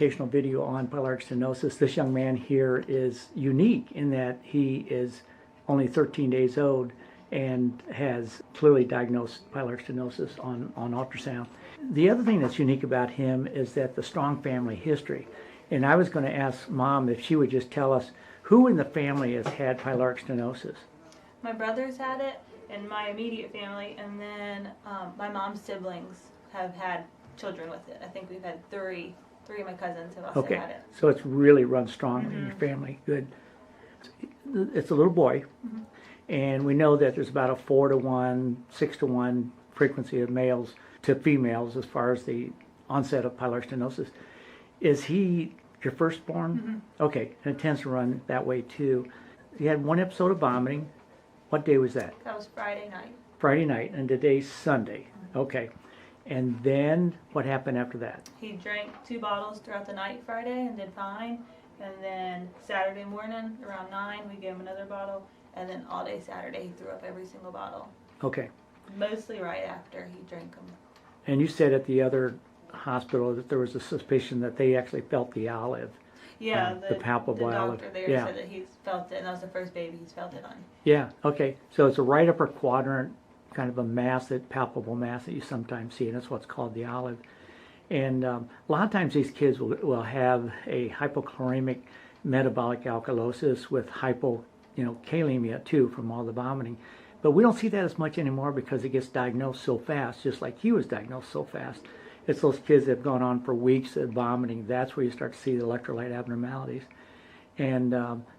Educational video on pyloric stenosis. This young man here is unique in that he is only 13 days old and has clearly diagnosed pyloric stenosis on ultrasound. The other thing that's unique about him is that the strong family history. And I was going to ask Mom if she would just tell us who in the family has had pyloric stenosis. My brother's had it in my immediate family, and then my mom's siblings have had children with it. I think we've had three of my cousins have also had it. So it's really run strong in your family. Good. It's a little boy, and we know that there's about a 4-to-1, 6-to-1 frequency of males to females as far as the onset of pyloric stenosis. Is he your firstborn? Okay, and it tends to run that way too. He had one episode of vomiting. What day was that? That was Friday night. Friday night, and today's Sunday. Okay. And then what happened after that? He drank 2 bottles throughout the night Friday and did fine. And then Saturday morning around 9 we gave him another bottle. And then all day Saturday he threw up every single bottle. Okay. Mostly right after he drank them. And you said at the other hospital that there was a suspicion that they actually felt the olive. Yeah, the palpable olive. The doctor there said that he's felt it, and that was the first baby he's felt it on. Yeah, okay. So it's a right upper quadrant, kind of a mass, that palpable mass that you sometimes see, and that's what's called the olive. And a lot of times these kids will have a hypochloremic metabolic alkalosis with kalemia too from all the vomiting. But we don't see that as much anymore because it gets diagnosed so fast, just like he was diagnosed so fast. It's those kids that have gone on for weeks of vomiting. That's where you start to see the electrolyte abnormalities. And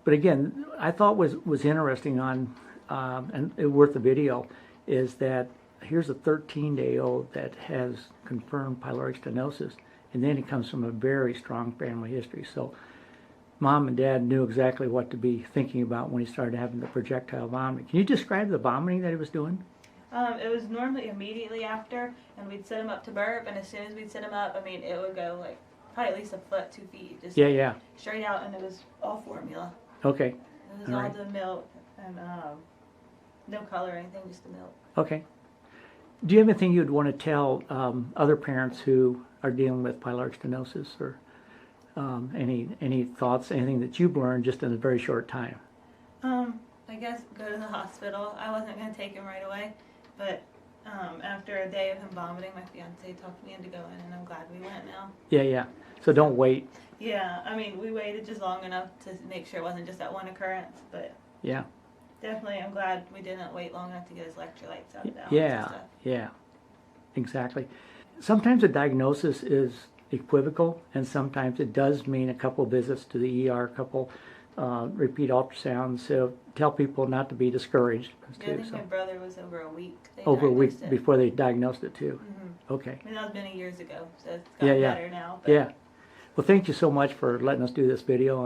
but again, I thought was interesting on and worth the video is that here's a 13-day-old that has confirmed pyloric stenosis, and then he comes from a very strong family history. So Mom and Dad knew exactly what to be thinking about when he started having the projectile vomiting. Can you describe the vomiting that he was doing? It was normally immediately after, and we'd set him up to burp, and as soon as we'd set him up, I mean, it would go like probably at least a foot, 2 feet, just straight out, and it was all formula. Okay. It was all the milk, and no color or anything, just the milk. Okay. Do you have anything you'd want to tell other parents who are dealing with pyloric stenosis, or any thoughts, anything that you've learned just in a very short time? I guess go to the hospital. I wasn't going to take him right away, but after a day of him vomiting, my fiance talked me into going, and I'm glad we went now. Yeah. So don't wait. Yeah, I mean, we waited just long enough to make sure it wasn't just that one occurrence, but yeah, definitely I'm glad we didn't wait long enough to get his electrolytes up down. Yeah, exactly. Sometimes a diagnosis is equivocal, and sometimes it does mean a couple visits to the ER, a couple repeat ultrasounds. So tell people not to be discouraged. Yeah, I think my brother was over a week. Over a week before they diagnosed it too. Okay. I mean, that was many years ago, so it's gotten better now. But. Yeah. Well, thank you so much for letting us do this video.